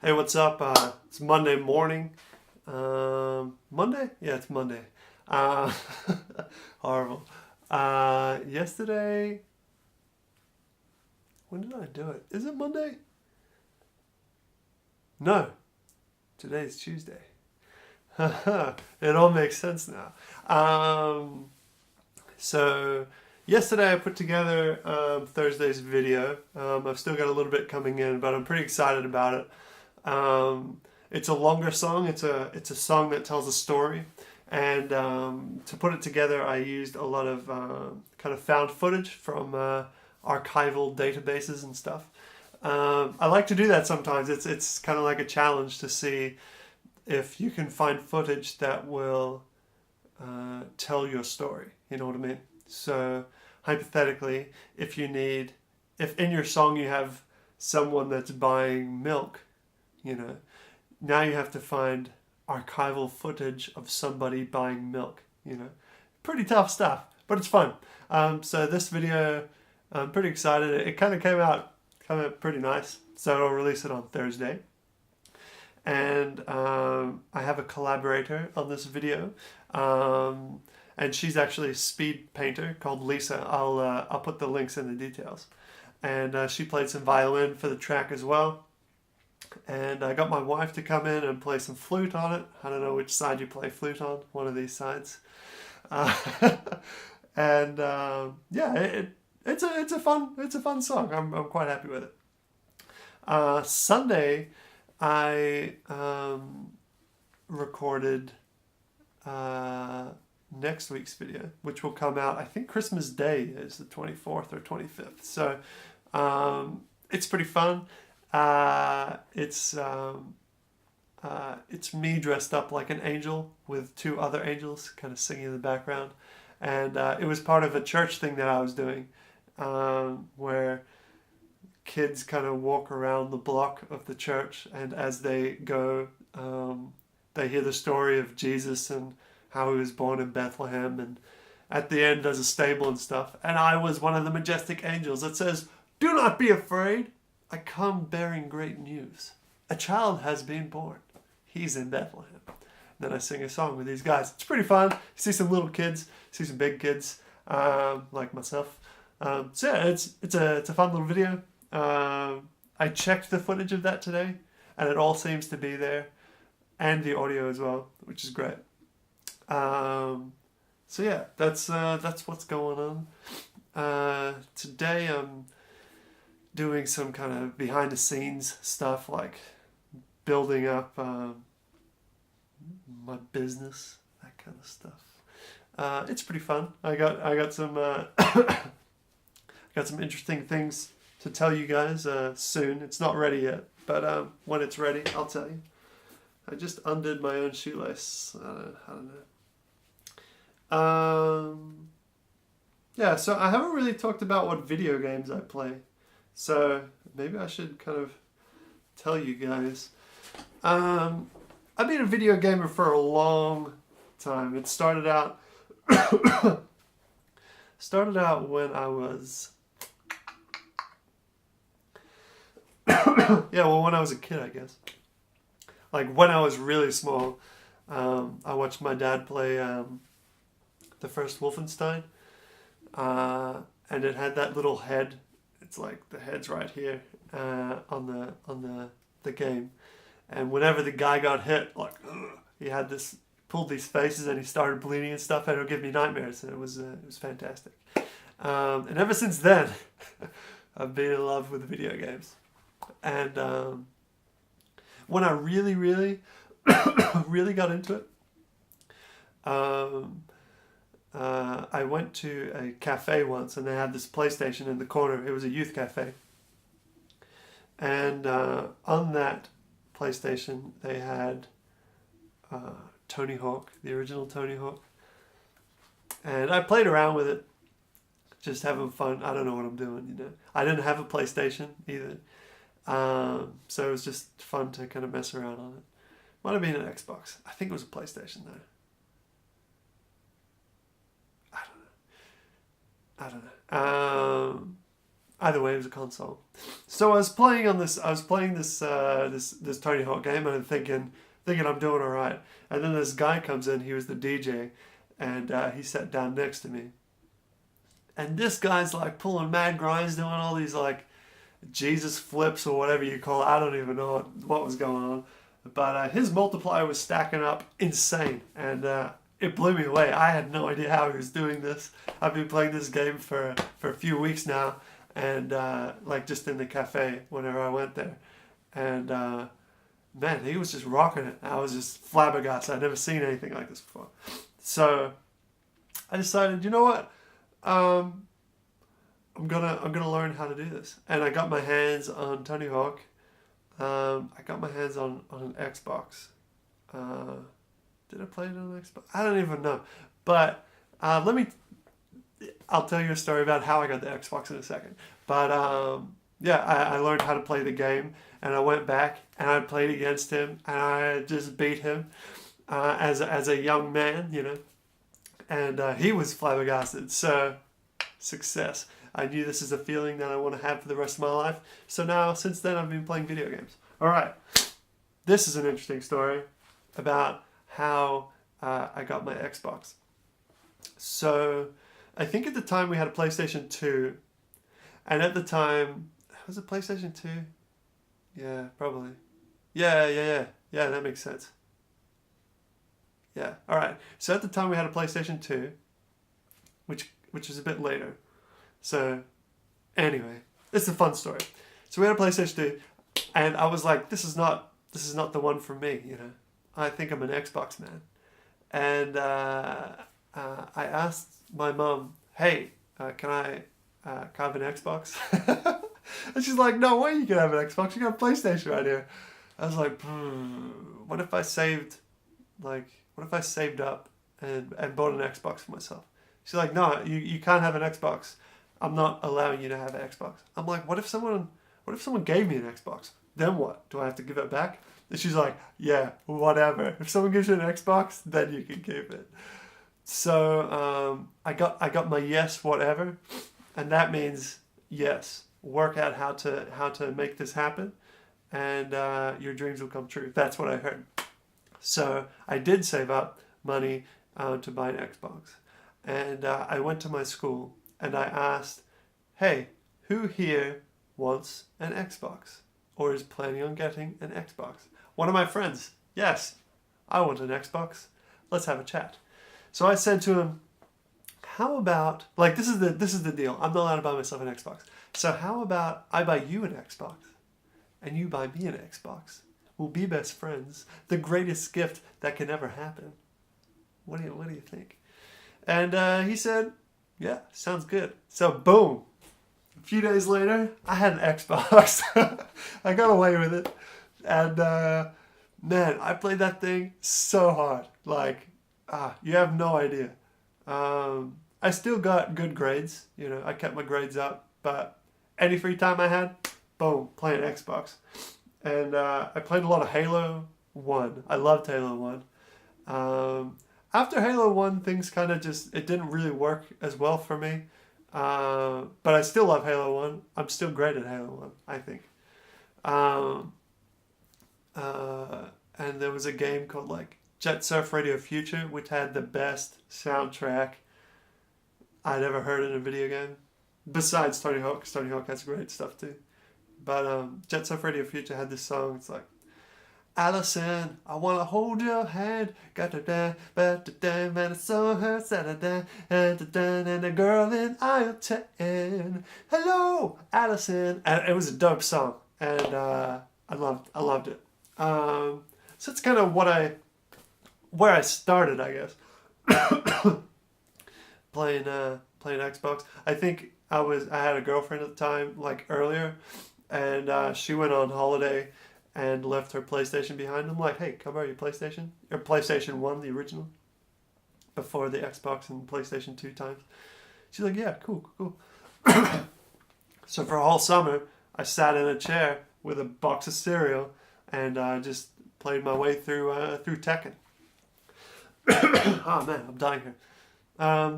Hey, what's up? It's Monday morning. Monday? Yeah, it's Monday. Uh, horrible. Yesterday, when did I do it? Is it Monday? No, today's Tuesday. It all makes sense now. Um, so, yesterday I put together Thursday's video. I've still got a little bit coming in, but I'm pretty excited about it. It's a longer song. It's a song that tells a story, and to put it together, I used a lot of kind of found footage from archival databases and stuff. I like to do that sometimes. It's kind of like a challenge to see if you can find footage that will tell your story. You know what I mean? So hypothetically, if in your song you have someone that's buying milk, you know, now you have to find archival footage of somebody buying milk. You know, pretty tough stuff, but it's fun. So this video, I'm pretty excited. It kind of came out pretty nice. So I'll release it on Thursday. And I have a collaborator on this video, and she's actually a speed painter called Lisa. I'll put the links in the details. And she played some violin for the track as well. And I got my wife to come in and play some flute on it. I don't know which side you play flute on, one of these sides. Uh, and yeah, it's a fun song. I'm quite happy with it. Sunday, I recorded next week's video, which will come out. I think Christmas Day is the 24th or 25th. So it's pretty fun. It's me dressed up like an angel with two other angels kind of singing in the background. And it was part of a church thing that I was doing, where kids kind of walk around the block of the church, and as they go, they hear the story of Jesus and how he was born in Bethlehem, and at the end there's a stable and stuff. And I was one of the majestic angels that says, "Do not be afraid. I come bearing great news. A child has been born. He's in Bethlehem." And then I sing a song with these guys. It's pretty fun. You see some little kids, see some big kids, like myself. So yeah, it's a fun little video. I checked the footage of that today, and it all seems to be there, and the audio as well, which is great. So yeah, that's what's going on. Today I'm doing some kind of behind the scenes stuff, like building up my business, that kind of stuff. It's pretty fun. I got some got some interesting things to tell you guys soon. It's not ready yet, but when it's ready, I'll tell you. I just undid my own shoelace. I don't know. Yeah, so I haven't really talked about what video games I play. So maybe I should kind of tell you guys. I've been a video gamer for a long time. It started out when I was when I was a kid, I guess. Like when I was really small, I watched my dad play the first Wolfenstein, and it had that little head. It's like the head's right here on the game, and whenever the guy got hit, like he had this pulled these faces and he started bleeding and stuff, and it would give me nightmares. And it was fantastic. And ever since then, I've been in love with video games. And when I really, really, really got into it, I went to a cafe once, and they had this PlayStation in the corner. It was a youth cafe. And on that PlayStation, they had Tony Hawk, the original Tony Hawk. And I played around with it, just having fun. I don't know what I'm doing, you know. I didn't have a PlayStation either. So it was just fun to kind of mess around on it. Might have been an Xbox. I think it was a PlayStation though. I don't know. Either way, it was a console. So I was playing on this. I was playing this Tony Hawk game, and I'm thinking I'm doing all right. And then this guy comes in. He was the DJ, and he sat down next to me. And this guy's like pulling mad grinds, doing all these like Jesus flips or whatever you call it. I don't even know what was going on. But his multiplier was stacking up insane. And it blew me away. I had no idea how he was doing this. I've been playing this game for a few weeks now. And like just in the cafe whenever I went there. And man, he was just rocking it. I was just flabbergasted. I'd never seen anything like this before. So I decided, you know what? I'm gonna learn how to do this, and I got my hands on Tony Hawk. I got my hands on an Xbox. Did I play it on an Xbox? I don't even know. But I'll tell you a story about how I got the Xbox in a second. But yeah, I learned how to play the game, and I went back and I played against him, and I just beat him as a young man, you know. And he was flabbergasted. So, success. I knew this is a feeling that I want to have for the rest of my life. So now, since then, I've been playing video games. All right. This is an interesting story about how I got my Xbox. So, I think at the time we had a PlayStation 2. And at the time, was it PlayStation 2? Yeah, probably. Yeah, that makes sense. Yeah, all right. So at the time we had a PlayStation 2, which was a bit later. So anyway, it's a fun story. So we had a PlayStation 2, and I was like, this is not the one for me, you know. I think I'm an Xbox man. And I asked my mom, hey, can I have an Xbox? And she's like, no way you can have an Xbox. You got a PlayStation right here. I was like, what if I saved up and bought an Xbox for myself? She's like, no, you can't have an Xbox. I'm not allowing you to have an Xbox. I'm like, what if someone gave me an Xbox? Then what? Do I have to give it back? And she's like, yeah, whatever. If someone gives you an Xbox, then you can keep it. So I got my yes, whatever, and that means yes. Work out how to make this happen, and your dreams will come true. That's what I heard. So I did save up money to buy an Xbox. And I went to my school and I asked, hey, who here wants an Xbox or is planning on getting an Xbox? One of my friends, yes, I want an Xbox. Let's have a chat. So I said to him, how about, like, this is the deal. I'm not allowed to buy myself an Xbox. So how about I buy you an Xbox and you buy me an Xbox? We'll be best friends. The greatest gift that can ever happen. What do you think? And he said, yeah, sounds good. So boom. A few days later, I had an Xbox. I got away with it. And man, I played that thing so hard. Like, you have no idea. I still got good grades. You know, I kept my grades up. But any free time I had, boom, playing Xbox. And I played a lot of Halo 1. I loved Halo 1. After Halo 1, things kind of it didn't really work as well for me. But I still love Halo 1. I'm still great at Halo 1, I think. And there was a game called like Jet Surf Radio Future, which had the best soundtrack I'd ever heard in a video game. Besides Tony Hawk, because Tony Hawk has great stuff too. But Jet Surf Radio Future had this song. It's like, Allison, I wanna hold your hand. Got to da, but da, da, man, I saw her, da, and the girl in aisle 10. Hello, Allison, and it was a dope song, and I loved it. So it's kind of where I started, I guess. playing Xbox. I think I had a girlfriend at the time, like earlier, and she went on holiday and left her PlayStation behind. I'm like, hey, come borrow your PlayStation? Your PlayStation 1, the original, before the Xbox and PlayStation 2 times. She's like, yeah, cool. So for a whole summer, I sat in a chair with a box of cereal and just played my way through Tekken. Oh man, I'm dying here.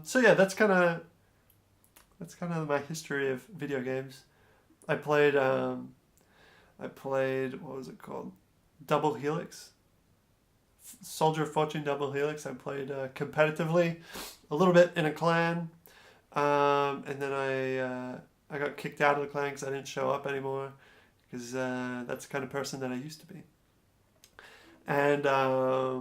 So yeah, that's kind of my history of video games. I played what was it called? Double Helix. Soldier of Fortune Double Helix. I played competitively, a little bit in a clan, and then I got kicked out of the clan because I didn't show up anymore, because that's the kind of person that I used to be. And I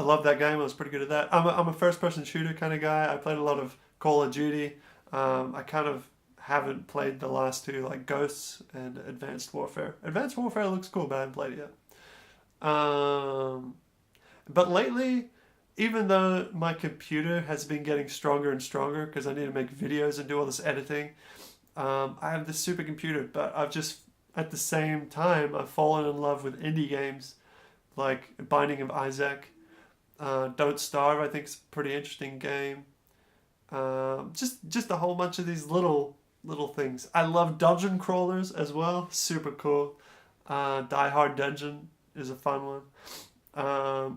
loved that game. I was pretty good at that. I'm a first-person shooter kind of guy. I played a lot of Call of Duty. I kind of haven't played the last two, like Ghosts and Advanced Warfare. Advanced Warfare looks cool, but I haven't played it yet. But lately, even though my computer has been getting stronger and stronger because I need to make videos and do all this editing, I have this supercomputer, but I've just, at the same time, I've fallen in love with indie games like Binding of Isaac. Don't Starve, I think, is a pretty interesting game. Just a whole bunch of these little things. I love dungeon crawlers as well. Super cool. Die Hard Dungeon is a fun one.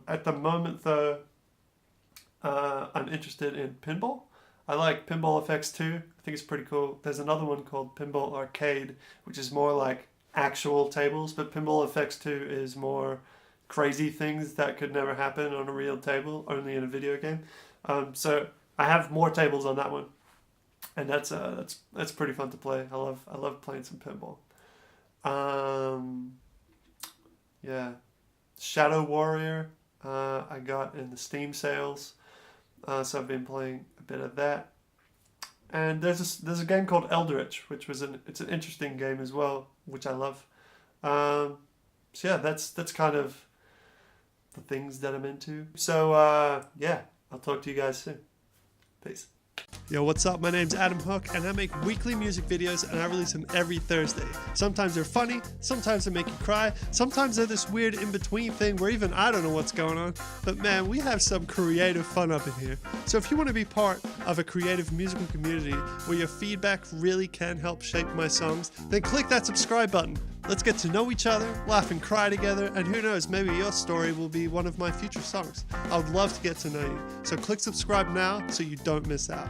At the moment, though, I'm interested in pinball. I like Pinball FX 2. I think it's pretty cool. There's another one called Pinball Arcade, which is more like actual tables, but Pinball FX 2 is more crazy things that could never happen on a real table, only in a video game. So I have more tables on that one, and that's pretty fun to play. I love playing some pinball. Yeah, Shadow Warrior I got in the Steam sales, so I've been playing a bit of that. And there's a game called Eldritch, which it's an interesting game as well, which I love. So yeah, that's kind of the things that I'm into. So yeah, I'll talk to you guys soon. Peace. Yo, what's up? My name's Adam Hook, and I make weekly music videos, and I release them every Thursday. Sometimes they're funny, sometimes they make you cry, sometimes they're this weird in-between thing where even I don't know what's going on, but man, we have some creative fun up in here. So if you want to be part of a creative musical community where your feedback really can help shape my songs, then click that subscribe button. Let's get to know each other, laugh and cry together, and who knows, maybe your story will be one of my future songs. I would love to get to know you. So click subscribe now so you don't miss out.